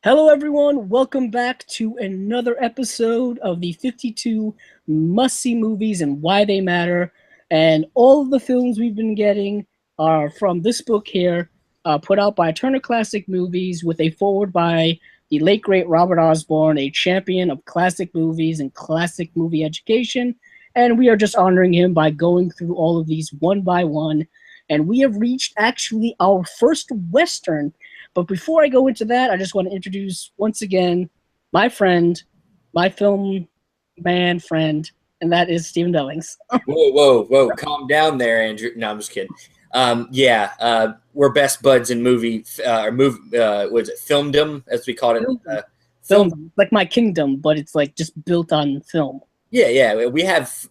Hello, everyone. Welcome back to another episode of the 52 must-see movies and why they matter. And all of the films we've been getting are from this book here, put out by Turner Classic Movies with a foreword by the late, great Robert Osborne, a champion of classic movies and classic movie education. And we are just honoring him by going through all of these one by one. And we have reached actually our first Western. But before I go into that, I just want to introduce once again my friend, my film man friend, and that is Stephen Billings. Whoa! Calm down there, Andrew. No, I'm just kidding. We're best buds in movie was it filmdom, as we called it? Film, like my kingdom, but it's like just built on film. Yeah. We have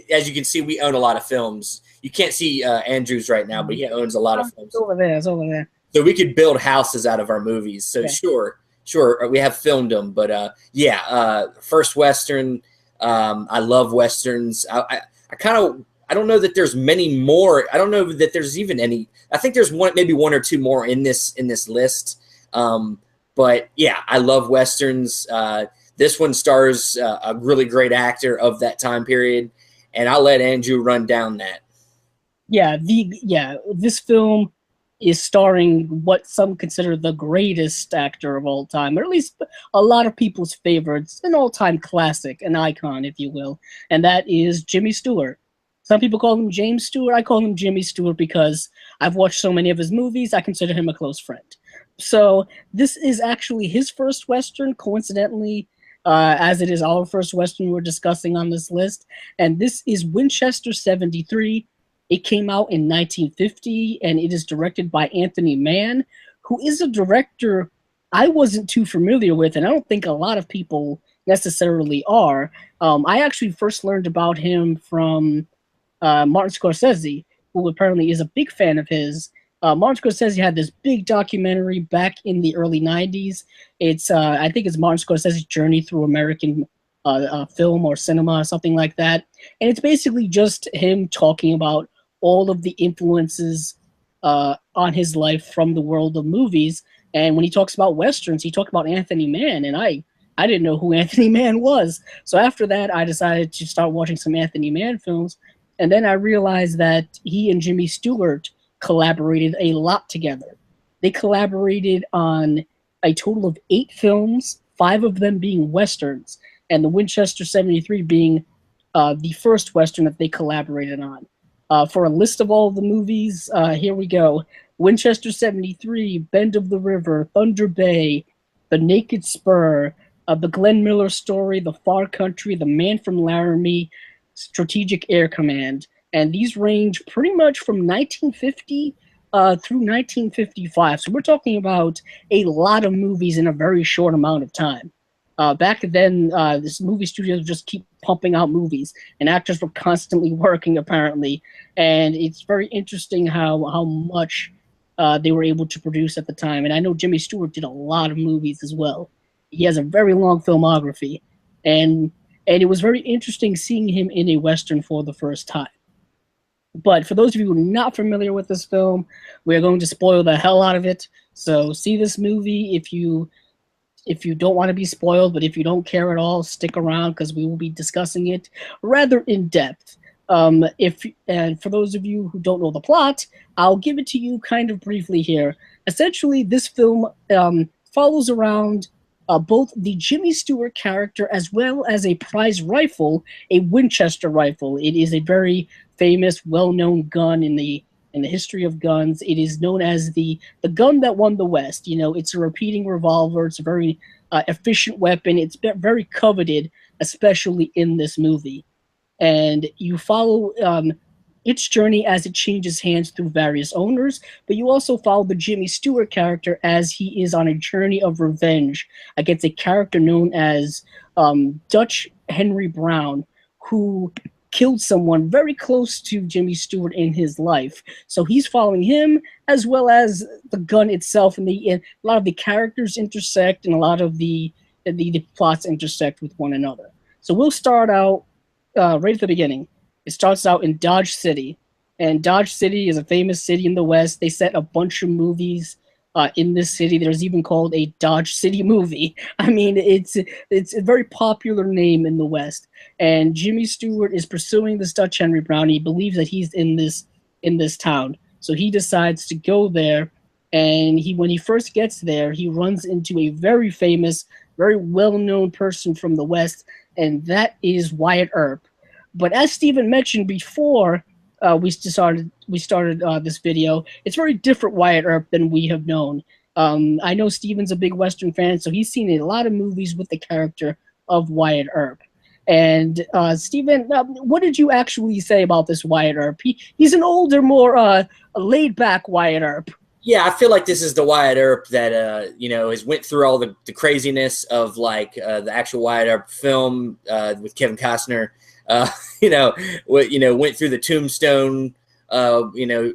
as you can see, we own a lot of films. You can't see Andrew's right now, but he owns a lot of films. It's over there. So we could build houses out of our movies. So yeah. Sure, we have filmed them, but first Western. I love Westerns. I don't know that there's many more. I don't know that there's even any. I think there's maybe one or two more in this list. But yeah, I love Westerns. This one stars a really great actor of that time period, and I'll let Andrew run down that. This film is starring what some consider the greatest actor of all time, or at least a lot of people's favorites, an all-time classic, an icon, if you will, and that is Jimmy Stewart. Some people call him James Stewart. I call him Jimmy Stewart because I've watched so many of his movies, I consider him a close friend. So this is actually his first Western, coincidentally, as it is our first Western we're discussing on this list, and this is Winchester 73. It came out in 1950, and it is directed by Anthony Mann, who is a director I wasn't too familiar with, and I don't think a lot of people necessarily are. I actually first learned about him from Martin Scorsese, who apparently is a big fan of his. Martin Scorsese had this big documentary back in the early 90s. I think it's Martin Scorsese's journey through American film or cinema or something like that. And it's basically just him talking about all of the influences on his life from the world of movies. And when he talks about Westerns, he talked about Anthony Mann, and I didn't know who Anthony Mann was. So after that, I decided to start watching some Anthony Mann films, and then I realized that he and Jimmy Stewart collaborated a lot together. They collaborated on a total of 8 films, 5 of them being Westerns, and the Winchester 73 being the first Western that they collaborated on. For a list of all of the movies, here we go. Winchester 73, Bend of the River, Thunder Bay, The Naked Spur, The Glenn Miller Story, The Far Country, The Man from Laramie, Strategic Air Command. And these range pretty much from 1950 through 1955. So we're talking about a lot of movies in a very short amount of time. Back then, this movie studios would just keep pumping out movies, and actors were constantly working, apparently. And it's very interesting how much they were able to produce at the time. And I know Jimmy Stewart did a lot of movies as well. He has a very long filmography, and it was very interesting seeing him in a Western for the first time. But for those of you who are not familiar with this film, we're going to spoil the hell out of it. So see this movie if you don't want to be spoiled, but if you don't care at all, stick around because we will be discussing it rather in depth. And for those of you who don't know the plot, I'll give it to you kind of briefly here. Essentially, this film follows around both the Jimmy Stewart character as well as a prize rifle, a Winchester rifle. It is a very famous, well-known gun in the history of guns. It is known as the gun that won the West. You know, it's a repeating revolver. It's a very efficient weapon. It's very coveted, especially in this movie. And you follow its journey as it changes hands through various owners, but you also follow the Jimmy Stewart character as he is on a journey of revenge against a character known as Dutch Henry Brown, who killed someone very close to Jimmy Stewart in his life. So he's following him as well as the gun itself, and a lot of the characters intersect and a lot of the plots intersect with one another. So we'll start out right at the beginning. It starts out in Dodge City, and Dodge City is a famous city in the West. They set a bunch of movies in this city. There's even called a Dodge City movie. I mean, it's a very popular name in the West. And Jimmy Stewart is pursuing this Dutch Henry Brown. He believes that he's in this town, so he decides to go there. And when he first gets there, he runs into a very famous, very well-known person from the West, and that is Wyatt Earp. But as Steven mentioned before, we started this video. It's very different Wyatt Earp than we have known. I know Steven's a big Western fan, so he's seen a lot of movies with the character of Wyatt Earp. And Steven, what did you actually say about this Wyatt Earp? He's an older, more laid-back Wyatt Earp. Yeah, I feel like this is the Wyatt Earp that has went through all the craziness of like the actual Wyatt Earp film with Kevin Costner. Went through the Tombstone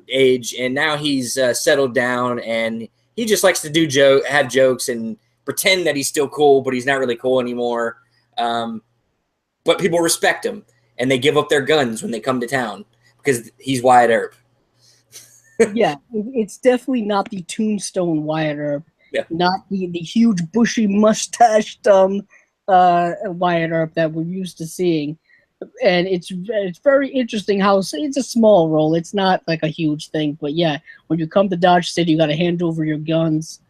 age, and now he's settled down, and he just likes to have jokes and pretend that he's still cool, but he's not really cool anymore. But people respect him, and they give up their guns when they come to town because he's Wyatt Earp. Yeah, it's definitely not the Tombstone Wyatt Earp, yeah. Not the huge bushy mustached Wyatt Earp that we're used to seeing. And it's very interesting how it's a small role. It's not like a huge thing, but yeah, when you come to Dodge City, you got to hand over your guns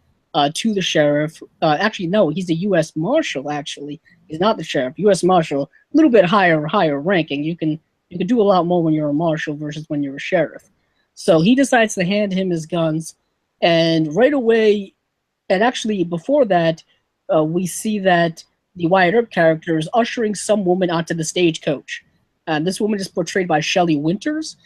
to the sheriff. Actually, no, he's a U.S. Marshal. Actually, he's not the sheriff. U.S. Marshal, a little bit higher ranking. You can do a lot more when you're a marshal versus when you're a sheriff. So he decides to hand him his guns, and right away, and actually before that, we see that the Wyatt Earp character is ushering some woman onto the stagecoach. This woman is portrayed by Shelley Winters,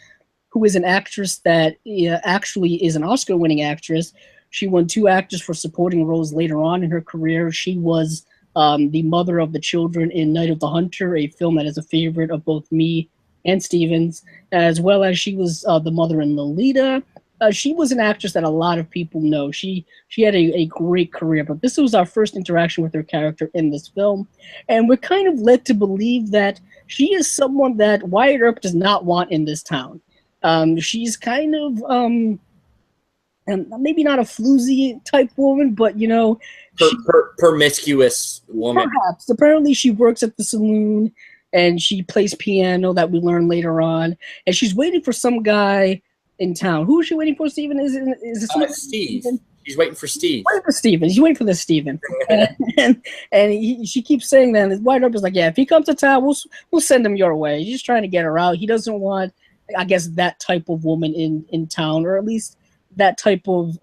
who is an actress that actually is an Oscar-winning actress. She won 2 actors for supporting roles later on in her career. She was the mother of the children in Night of the Hunter, a film that is a favorite of both me and Stevens, as well as she was the mother in Lolita. She was an actress that a lot of people know. She had a great career, but this was our first interaction with her character in this film. And we're kind of led to believe that she is someone that Wyatt Earp does not want in this town. She's kind of, maybe not a floozy type woman, but, promiscuous woman. Perhaps. Apparently she works at the saloon, and she plays piano that we learn later on. And she's waiting for some guy in town. Who is she waiting for, Steven? Is it Steve? She's waiting for Steve. Waiting for Steven. She's waiting for this Steven. She keeps saying that. And Wyatt Earp is like, yeah, if he comes to town, we'll send him your way. He's just trying to get her out. He doesn't want, I guess, that type of woman in town, or at least that type of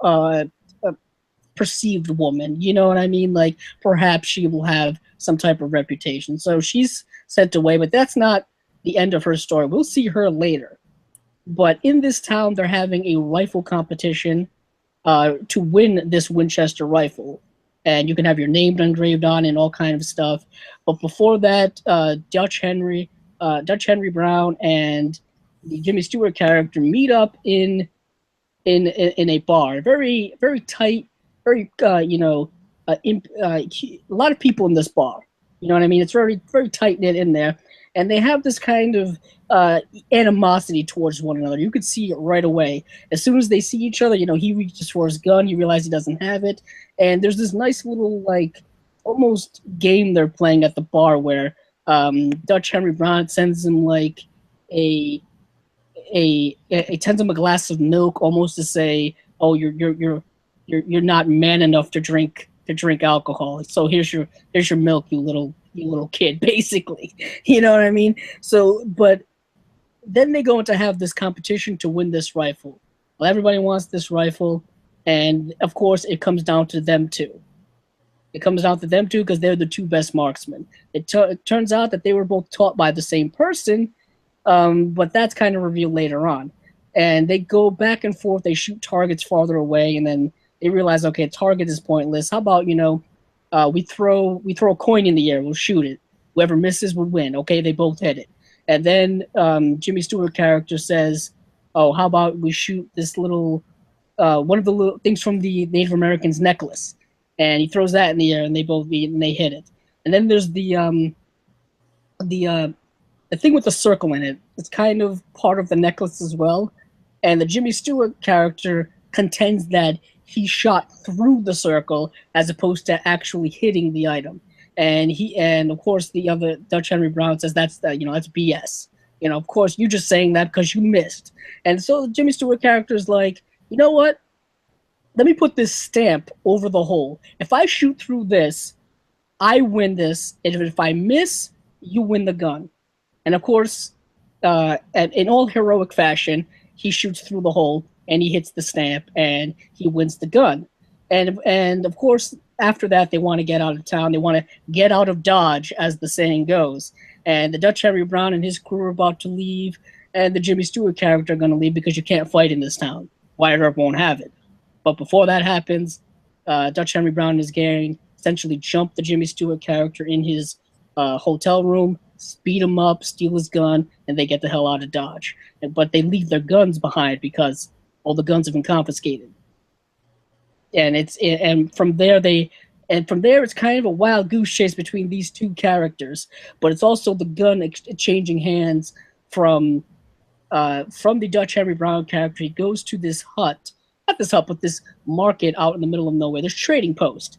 perceived woman. You know what I mean? Like, perhaps she will have some type of reputation. So she's sent away, but that's not the end of her story. We'll see her later. But in this town, they're having a rifle competition to win this Winchester rifle. And you can have your name engraved on and all kind of stuff. But before that, Dutch Henry Brown and the Jimmy Stewart character meet up in a bar. Very, very tight, very, a lot of people in this bar. You know what I mean? It's very, very tight-knit in there. And they have this kind of animosity towards one another. You could see it right away. As soon as they see each other, he reaches for his gun. You realize he doesn't have it. And there's this nice little, like, almost game they're playing at the bar where Dutch Henry Brown sends him, like, sends him a glass of milk, almost to say, oh, you're not man enough to drink alcohol. So here's your milk, you little kid, basically. You know what I mean? So, but then they go on to have this competition to win this rifle. Well, everybody wants this rifle, and of course it comes down to them two. It comes down to them two because they're the 2 best marksmen. It turns out that they were both taught by the same person, but that's kind of revealed later on. And they go back and forth. They shoot targets farther away, and then they realize, okay, target is pointless. How about, we throw a coin in the air. We'll shoot it. Whoever misses would win. Okay, they both hit it. And then Jimmy Stewart character says, oh, how about we shoot this little, one of the little things from the Native Americans' necklace. And he throws that in the air, and they both meet, and they hit it. And then there's the thing with the circle in it. It's kind of part of the necklace as well. And the Jimmy Stewart character contends that he shot through the circle as opposed to actually hitting the item. And of course the other Dutch Henry Brown says that's that's BS. Of course you're just saying that because you missed. And so the Jimmy Stewart character is like, you know what? Let me put this stamp over the hole. If I shoot through this, I win this. And if I miss, you win the gun. And of course, in all heroic fashion, he shoots through the hole and he hits the stamp and he wins the gun. And of course, after that, they want to get out of town. They want to get out of Dodge, as the saying goes. And the Dutch Henry Brown and his crew are about to leave, and the Jimmy Stewart character are going to leave because you can't fight in this town. Wyatt Earp won't have it. But before that happens, Dutch Henry Brown and his gang essentially jump the Jimmy Stewart character in his hotel room, speed him up, steal his gun, and they get the hell out of Dodge. But they leave their guns behind because all the guns have been confiscated. And from there it's kind of a wild goose chase between these two characters. But it's also the gun changing hands from the Dutch Henry Brown character. He goes to this hut. Not this hut, but this market out in the middle of nowhere. There's trading post.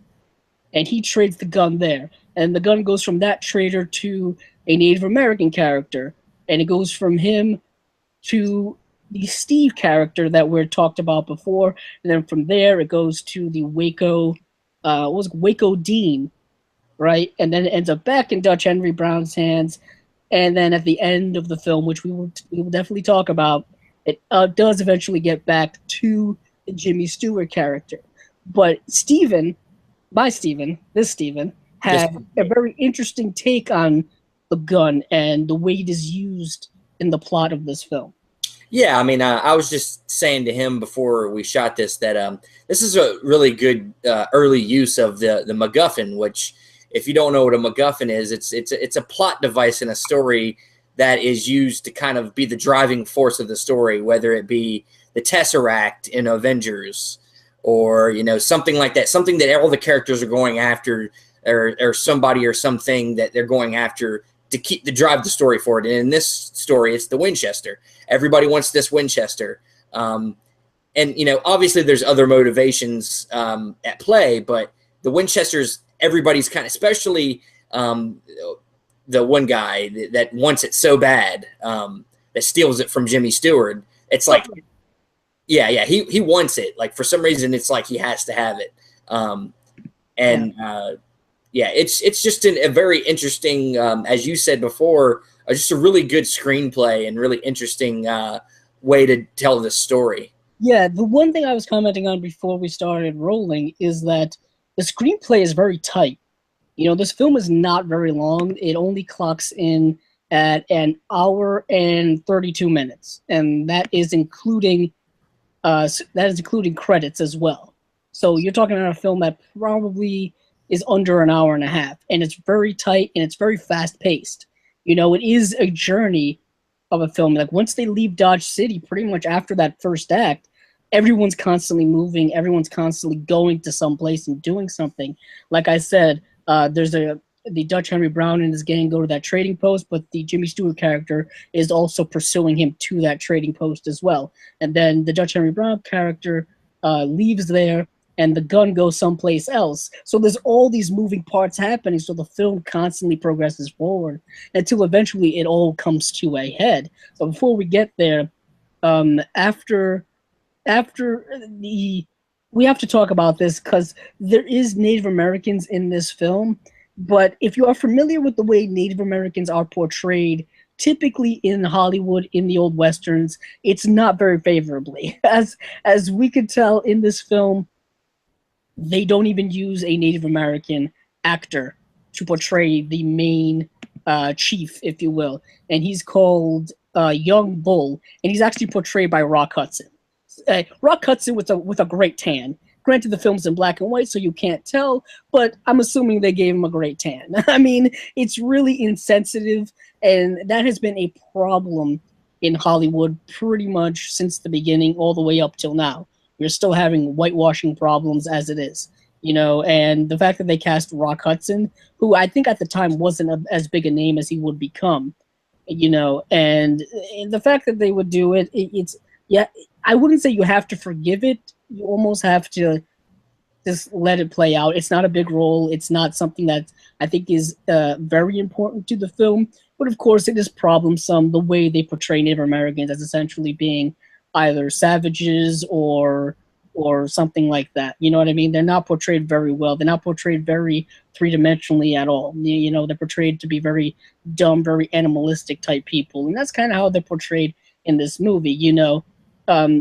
And he trades the gun there. And the gun goes from that trader to a Native American character. And it goes from him to the Steve character that we talked about before. And then from there, it goes to the Waco Dean, right? And then it ends up back in Dutch Henry Brown's hands. And then at the end of the film, which we will definitely talk about, it does eventually get back to the Jimmy Stewart character. But this Steven, had a very interesting take on the gun and the way it is used in the plot of this film. Yeah, I mean, I was just saying to him before we shot this that this is a really good early use of the MacGuffin, which, if you don't know what a MacGuffin is, it's a plot device in a story that is used to kind of be the driving force of the story, whether it be the Tesseract in Avengers or, something like that, something that all the characters are going after, or somebody or something that they're going after to drive the story forward. And in this story, it's the Winchester. Everybody wants this Winchester. And, obviously there's other motivations at play, but the Winchesters, everybody's kind of, especially the one guy that wants it so bad, that steals it from Jimmy Stewart. It's like, yeah, he wants it. Like, for some reason, it's like he has to have it. It's just a very interesting, as you said before, just a really good screenplay and really interesting way to tell this story. Yeah, the one thing I was commenting on before we started rolling is that the screenplay is very tight. This film is not very long. It only clocks in at an hour and 32 minutes, and that is including credits as well. So you're talking about a film that probably is under an hour and a half, and it's very tight and it's very fast paced. It is a journey of a film. Like, once they leave Dodge City, pretty much after that first act, everyone's constantly moving, everyone's constantly going to some place and doing something. Like I said, the Dutch Henry Brown and his gang go to that trading post, but the Jimmy Stewart character is also pursuing him to that trading post as well. And then the Dutch Henry Brown character leaves there, and the gun goes someplace else. So there's all these moving parts happening, so the film constantly progresses forward until eventually it all comes to a head. So before we get there, we have to talk about this because there is Native Americans in this film, but if you are familiar with the way Native Americans are portrayed, typically in Hollywood, in the old Westerns, it's not very favorably. As we could tell in this film, they don't even use a Native American actor to portray the main chief, if you will, and he's called Young Bull, and he's actually portrayed by Rock Hudson. Rock Hudson with a great tan. Granted, the film's in black and white, so you can't tell, but I'm assuming they gave him a great tan. I mean, it's really insensitive, and that has been a problem in Hollywood pretty much since the beginning all the way up till now. We're still having whitewashing problems as it is, and the fact that they cast Rock Hudson, who I think at the time wasn't as big a name as he would become, and the fact that they would do it, I wouldn't say you have to forgive it. You almost have to just let it play out. It's not a big role. It's not something that I think is very important to the film. But of course, it is problemsome the way they portray Native Americans as essentially being either savages or something like that. You know what I mean? They're not portrayed very well. They're not portrayed very three-dimensionally at all. You know, they're portrayed to be very dumb, very animalistic type people, and that's kind of how they're portrayed in this movie. You know,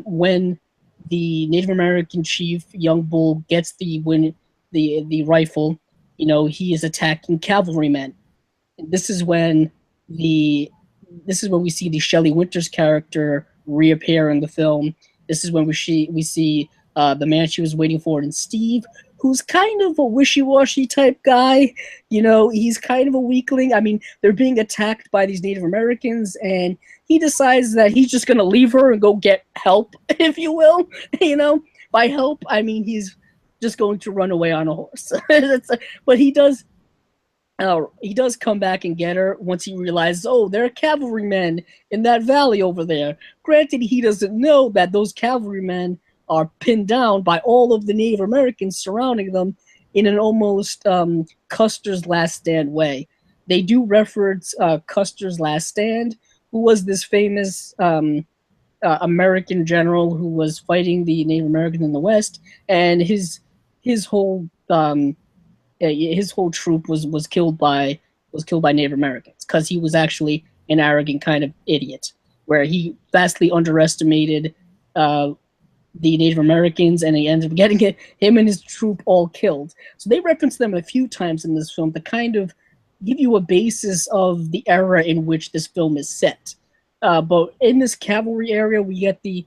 when the Native American chief, Young Bull, gets the rifle, you know, he is attacking cavalrymen. And the this is when we see the Shelley Winters character reappear in the film. This is when we see the man she was waiting for in Steve, who's kind of a wishy-washy type guy. You know, he's kind of a weakling. I mean, they're being attacked by these Native Americans, and he decides that he's just going to leave her and go get help, if you will. You know, by help, I mean he's just going to run away on a horse. But he does come back and get her once he realizes, oh, there are cavalrymen in that valley over there. Granted, he doesn't know that those cavalrymen are pinned down by all of the Native Americans surrounding them in an almost Custer's Last Stand way. They do reference Custer's Last Stand, who was this famous American general who was fighting the Native Americans in the West, and his whole troop was killed by Native Americans because he was actually an arrogant kind of idiot, where he vastly underestimated the Native Americans, and he ended up getting him and his troop all killed. So they reference them a few times in this film to kind of give you a basis of the era in which this film is set. But in this cavalry area, we get the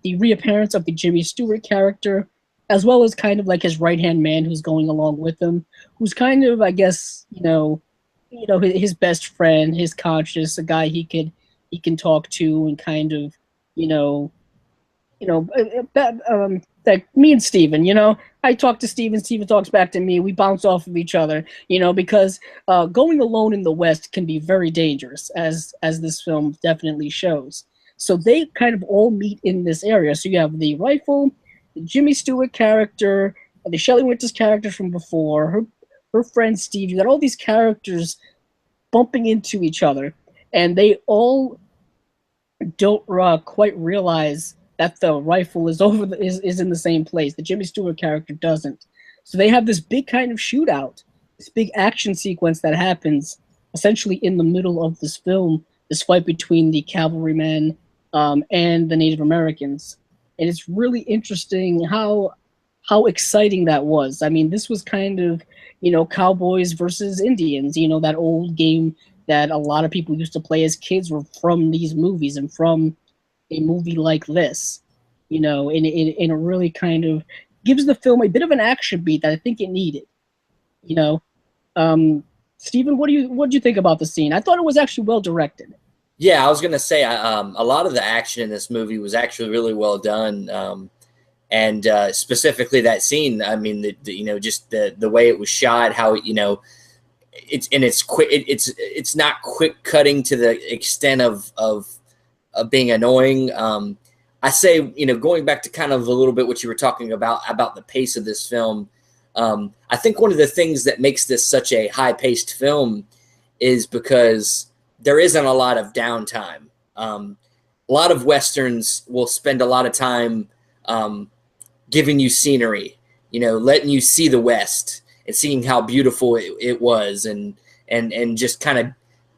reappearance of the Jimmy Stewart character, as well as kind of like his right-hand man who's going along with him, who's kind of, I guess, you know, his best friend, his conscience, a guy he can talk to, and kind of, like me and Steven, you know, I talk to Steven, Steven talks back to me, we bounce off of each other, you know, because going alone in the West can be very dangerous, as this film definitely shows. So they kind of all meet in this area. So you have the rifle, the Jimmy Stewart character, the Shelley Winters character from before, her friend Steve. You got all these characters bumping into each other, and they all don't quite realize that the rifle is is in the same place. The Jimmy Stewart character doesn't. So they have this big kind of shootout, this big action sequence that happens essentially in the middle of this film, this fight between the cavalrymen and the Native Americans. And it's really interesting how exciting that was. I mean, this was kind of, you know, cowboys versus Indians, you know, that old game that a lot of people used to play as kids were from these movies and from a movie like this, you know, and it really kind of gives the film a bit of an action beat that I think it needed, you know. Stephen, what do you think about the scene? I thought it was actually well directed. Yeah, I was gonna say a lot of the action in this movie was actually really well done, and specifically that scene. I mean, you know, just the way it was shot, how, you know, it's quick. It's not quick cutting to the extent of being annoying. I say, you know, going back to kind of a little bit what you were talking about the pace of this film. I think one of the things that makes this such a high-paced film is because there isn't a lot of downtime. A lot of Westerns will spend a lot of time giving you scenery, you know, letting you see the West and seeing how beautiful it was, and just kind of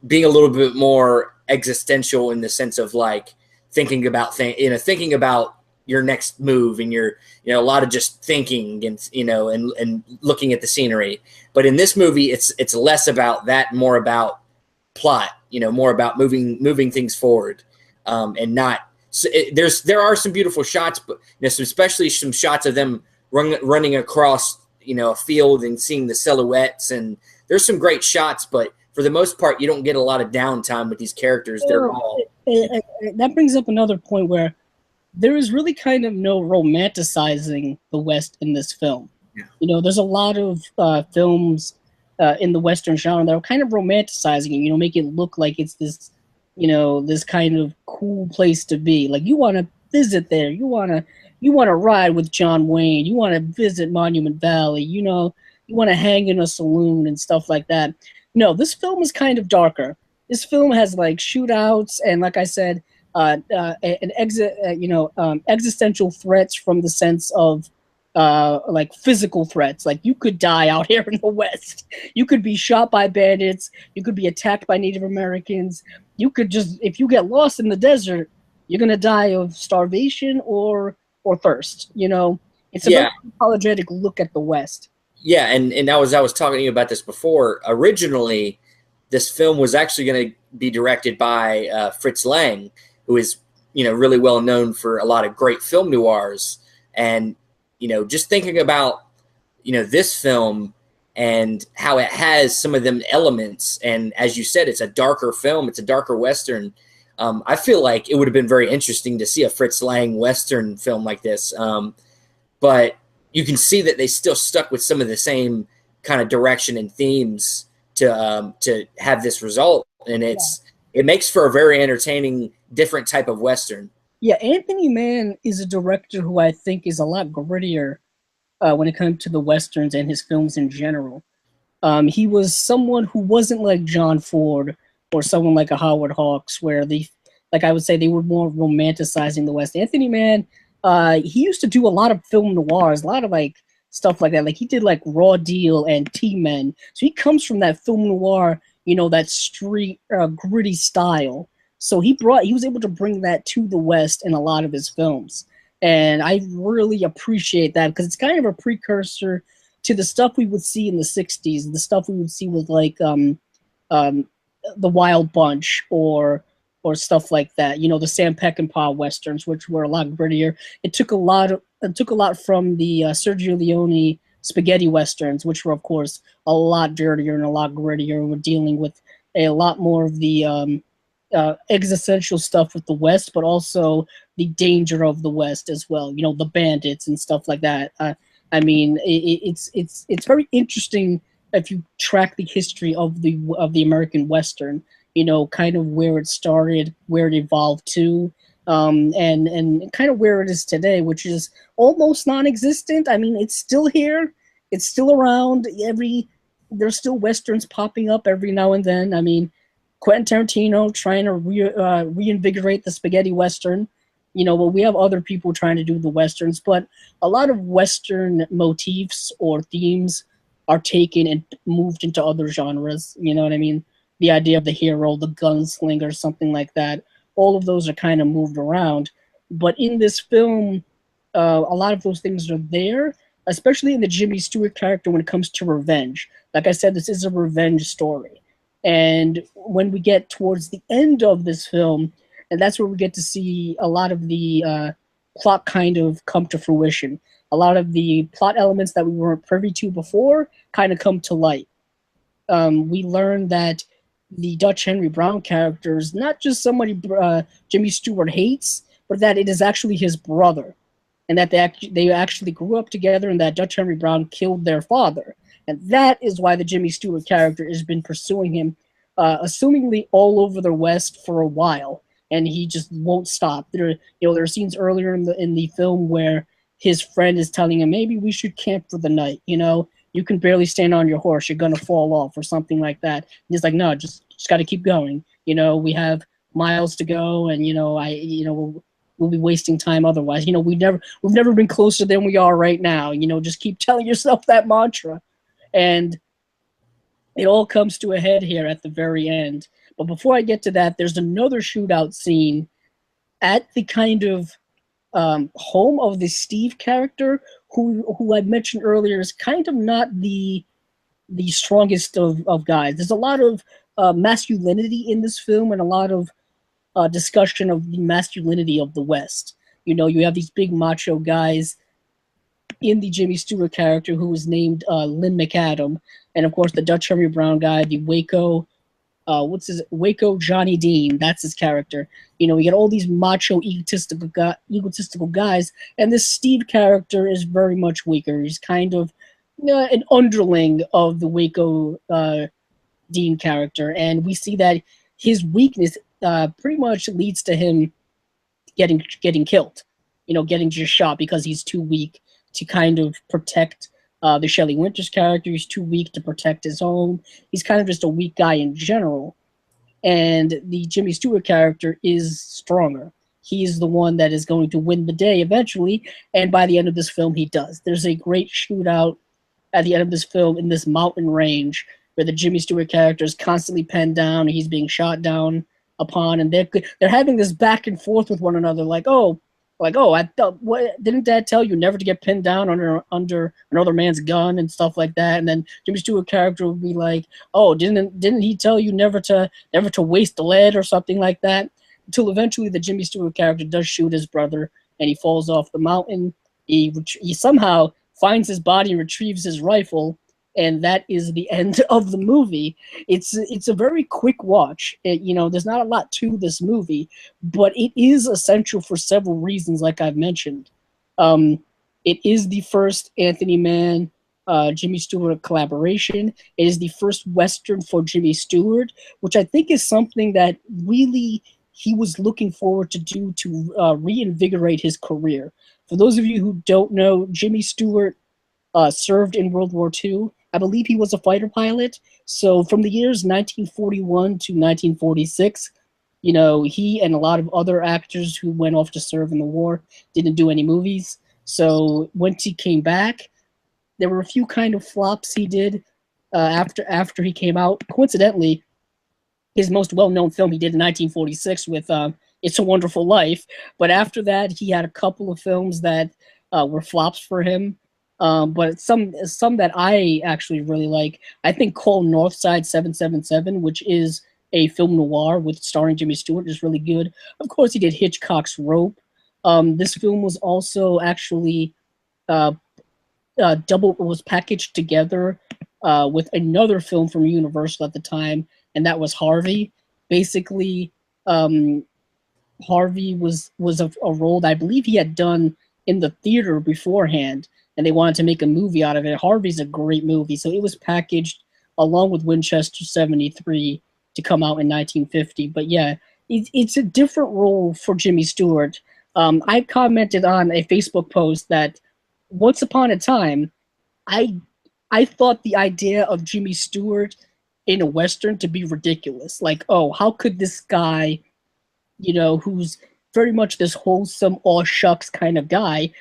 being a little bit more existential in the sense of like thinking about your next move, and a lot of just thinking and, you know, and looking at the scenery. But in this movie, it's less about that, more about plot, you know, more about moving things forward, and not. So there are some beautiful shots, but, you know, especially some shots of them running across, you know, a field and seeing the silhouettes, and there's some great shots, but for the most part, you don't get a lot of downtime with these characters. They're all. That brings up another point where there is really kind of no romanticizing the West in this film. Yeah. You know, there's a lot of films in the Western genre that are kind of romanticizing it, you know, make it look like it's this, you know, this kind of cool place to be. Like, you want to visit there. You wanna ride with John Wayne. You wanna visit Monument Valley. You wanna hang in a saloon and stuff like that. No, this film is kind of darker. This film has like shootouts and, like I said, existential threats from the sense of like physical threats. Like you could die out here in the West. You could be shot by bandits. You could be attacked by Native Americans. You could just, if you get lost in the desert, you're gonna die of starvation or thirst. It's a very Yeah, apologetic look at the West. yeah, and I was talking to you about this before. Originally, this film was actually going to be directed by Fritz Lang, who is really well known for a lot of great film noirs. And just thinking about this film and how it has some of them elements, and as you said, it's a darker film, it's a darker Western. I feel like it would have been very interesting to see a Fritz Lang Western film like this. But you can see that they still stuck with some of the same kind of direction and themes to have this result, and it makes for a very entertaining, different type of Western. Yeah, Anthony Mann is a director who I think is a lot grittier when it comes to the westerns and his films in general. He was someone who wasn't like John Ford or someone like a Howard Hawks, where like I would say, they were more romanticizing the West. Anthony Mann, he used to do a lot of film noirs, a lot of like stuff like that. Like he did like Raw Deal and T-Men. So he comes from that film noir, that street gritty style. So he was able to bring that to the West in a lot of his films. And I really appreciate that because it's kind of a precursor to the stuff we would see in the 60s, the stuff we would see with like the Wild Bunch or stuff like that. The Sam Peckinpah westerns, which were a lot grittier. It took a lot from the Sergio Leone spaghetti westerns, which were of course a lot dirtier and a lot grittier. We're dealing with a lot more of the existential stuff with the West, but also the danger of the West as well. The bandits and stuff like that. I mean, it's very interesting if you track the history of the American Western. Kind of where it started, where it evolved to, and kind of where it is today, which is almost non-existent. I mean, it's still here, it's still around. There's still westerns popping up every now and then. I mean, Quentin Tarantino trying to reinvigorate the spaghetti western. But we have other people trying to do the westerns, but a lot of western motifs or themes are taken and moved into other genres. You know what I mean? The idea of the hero, the gunslinger, something like that. All of those are kind of moved around. But in this film, a lot of those things are there, especially in the Jimmy Stewart character when it comes to revenge. Like I said, this is a revenge story. And when we get towards the end of this film, and that's where we get to see a lot of the plot kind of come to fruition. A lot of the plot elements that we weren't privy to before kind of come to light. We learn that the Dutch Henry Brown character is not just somebody Jimmy Stewart hates, but that it is actually his brother, and that they actually grew up together, and that Dutch Henry Brown killed their father. And that is why the Jimmy Stewart character has been pursuing him, assumingly all over the West for a while, and he just won't stop. There are scenes earlier in the film where his friend is telling him, maybe we should camp for the night. You can barely stand on your horse, you're gonna fall off, or something like that. And he's like, no, just got to keep going. We have miles to go, and we'll be wasting time otherwise. We've never been closer than we are right now. Just keep telling yourself that mantra. And it all comes to a head here at the very end. But before I get to that, there's another shootout scene at the kind of home of the Steve character, who I mentioned earlier is kind of not the strongest of guys. There's a lot of masculinity in this film, and a lot of discussion of the masculinity of the West. You have these big macho guys in the Jimmy Stewart character, who was named Lynn McAdam, and of course the Dutch Henry Brown guy, the Waco, Waco Johnny Dean. That's his character. We get all these macho, egotistical guys, and this Steve character is very much weaker. He's kind of an underling of the Waco Dean character, and we see that his weakness pretty much leads to him getting killed, getting just shot because he's too weak to kind of protect the Shelley Winters character. He's too weak to protect his home. He's kind of just a weak guy in general. And the Jimmy Stewart character is stronger. He's the one that is going to win the day eventually, and by the end of this film, he does. There's a great shootout at the end of this film in this mountain range where the Jimmy Stewart character is constantly penned down, and he's being shot down upon, and they're having this back and forth with one another, I thought, what didn't Dad tell you never to get pinned down under another man's gun and stuff like that? And then Jimmy Stewart character would be like, oh, didn't he tell you never to waste lead or something like that? Until eventually the Jimmy Stewart character does shoot his brother, and he falls off the mountain. He somehow finds his body and retrieves his rifle, and that is the end of the movie. It's a very quick watch. There's not a lot to this movie, but it is essential for several reasons, like I've mentioned. It is the first Anthony Mann, Jimmy Stewart collaboration. It is the first Western for Jimmy Stewart, which I think is something that really he was looking forward to do to reinvigorate his career. For those of you who don't know, Jimmy Stewart served in World War II. I believe he was a fighter pilot. So from the years 1941 to 1946, he and a lot of other actors who went off to serve in the war didn't do any movies. So once he came back, there were a few kind of flops he did after he came out. Coincidentally, his most well-known film he did in 1946 with It's a Wonderful Life. But after that, he had a couple of films that were flops for him. But some that I actually really like. I think Call Northside 777, which is a film noir with starring Jimmy Stewart, is really good. Of course, he did Hitchcock's Rope. This film was also actually was packaged together with another film from Universal at the time, and that was Harvey. Basically, Harvey was a role that I believe he had done in the theater beforehand, and they wanted to make a movie out of it. Harvey's a great movie, so it was packaged along with Winchester 73 to come out in 1950. But yeah, it's a different role for Jimmy Stewart. I commented on a Facebook post that once upon a time, I thought the idea of Jimmy Stewart in a Western to be ridiculous. Like, oh, how could this guy, who's very much this wholesome, aw shucks kind of guy,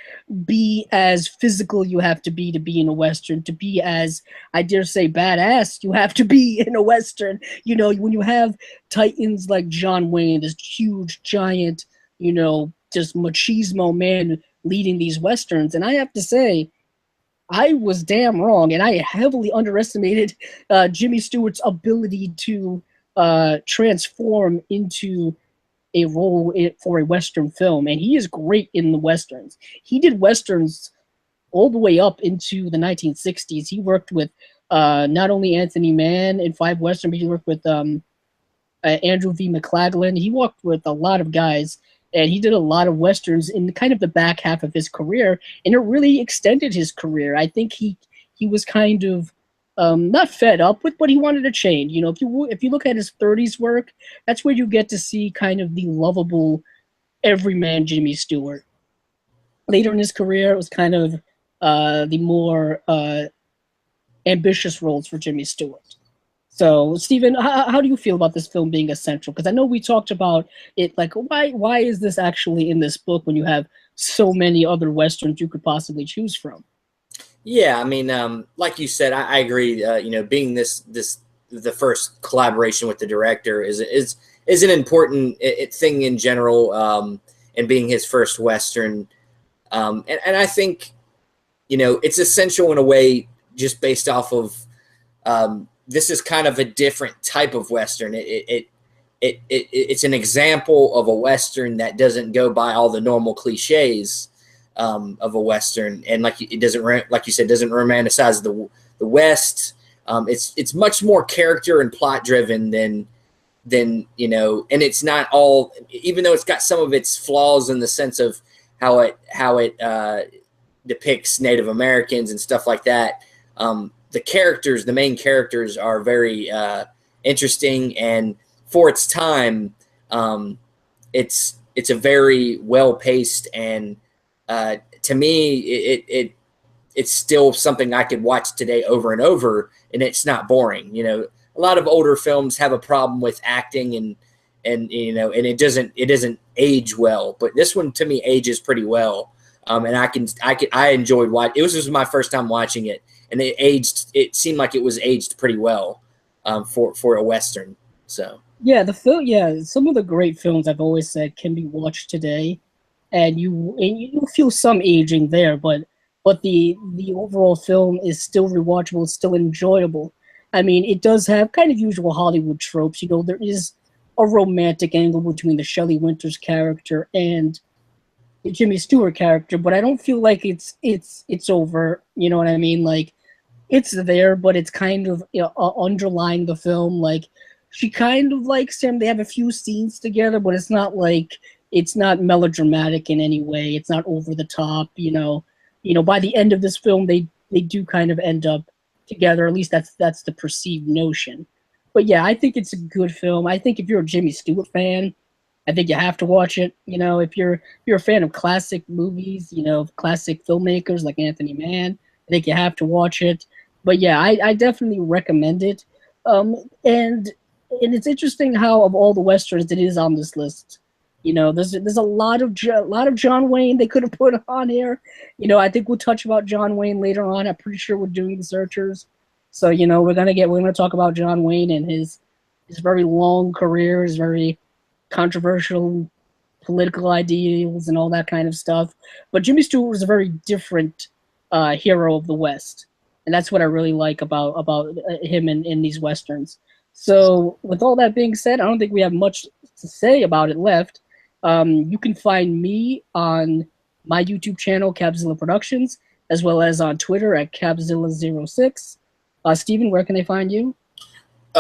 be as physical you have to be in a Western, to be as, I dare say, badass you have to be in a Western. When you have titans like John Wayne, this huge, giant, just machismo man leading these Westerns. And I have to say, I was damn wrong, and I heavily underestimated Jimmy Stewart's ability to transform into a role for a Western film, and he is great in the Westerns. He did Westerns all the way up into the 1960s. He worked with not only Anthony Mann in 5 Western, but he worked with Andrew V. McLaglen. He worked with a lot of guys, and he did a lot of Westerns in kind of the back half of his career, and it really extended his career. I think he was kind of not fed up with, but he wanted to change. If you look at his 30s work, that's where you get to see kind of the lovable everyman Jimmy Stewart. Later in his career, it was kind of the more ambitious roles for Jimmy Stewart. So, Stephen, how do you feel about this film being essential? Because I know we talked about it, like, why is this actually in this book when you have so many other Westerns you could possibly choose from? Yeah, I mean, like you said, I agree. Being the first collaboration with the director is an important thing in general, and being his first Western, and I think, it's essential in a way just based off of this is kind of a different type of Western. It's an example of a Western that doesn't go by all the normal cliches of a Western, and like you said, doesn't romanticize the West. It's much more character and plot driven than and it's not all, even though it's got some of its flaws in the sense of how it depicts Native Americans and stuff like that. The main characters are very interesting, and for its time, it's it's a very well paced, and to me, it's still something I could watch today over and over, and it's not boring. You know, a lot of older films have a problem with acting and you know, and it doesn't age well, but this one to me ages pretty well. And I enjoyed watching. It was just my first time watching it, and it seemed like it was aged pretty well for a Western. So Yeah, the film. Yeah, some of the great films I've always said can be watched today, and you feel some aging there, but the overall film is still rewatchable, it's still enjoyable. I mean, it does have kind of usual Hollywood tropes. You know, there is a romantic angle between the Shelley Winters character and the Jimmy Stewart character, but I don't feel like it's over. You know what I mean? Like it's there, but it's kind of, you know, underlying the film. Like she kind of likes him. They have a few scenes together, but it's not like it's not melodramatic in any way. It's not over the top. You know. By the end of this film, they do kind of end up together. At least that's the perceived notion. But yeah, I think it's a good film. I think if you're a Jimmy Stewart fan, I think you have to watch it. You know, if you're a fan of classic movies, you know, classic filmmakers like Anthony Mann, I think you have to watch it. But yeah, I definitely recommend it. And it's interesting how of all the westerns it is on this list. You know, there's a lot of John Wayne they could have put on here. You know, I think we'll touch about John Wayne later on. I'm pretty sure we're doing the Searchers, so you know we're gonna talk about John Wayne and his very long career, his very controversial political ideals and all that kind of stuff. But Jimmy Stewart was a very different hero of the West, and that's what I really like about him in these westerns. So, with all that being said, I don't think we have much to say about it left. You can find me on my YouTube channel, Cabzilla Productions, as well as on Twitter at Cabzilla06. Steven, where can they find you?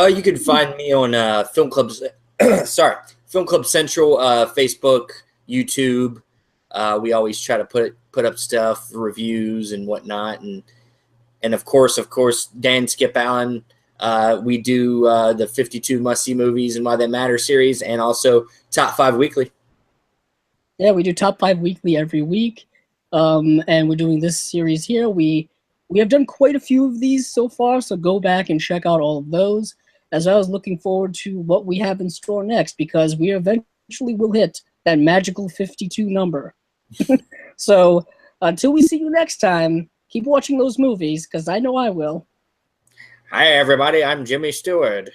you can find me on Film Clubs. Sorry, Film Club Central, Facebook, YouTube. We always try to put up stuff, reviews and whatnot, and of course, Dan Skip Allen. We do the 52 Must See Movies and Why They Matter series, and also Top 5 Weekly. Yeah, we do Top 5 Weekly every week, and we're doing this series here. We have done quite a few of these so far, so go back and check out all of those, as I was looking forward to what we have in store next, because we eventually will hit that magical 52 number. So until we see you next time, keep watching those movies, because I know I will. Hi, everybody. I'm Jimmy Stewart.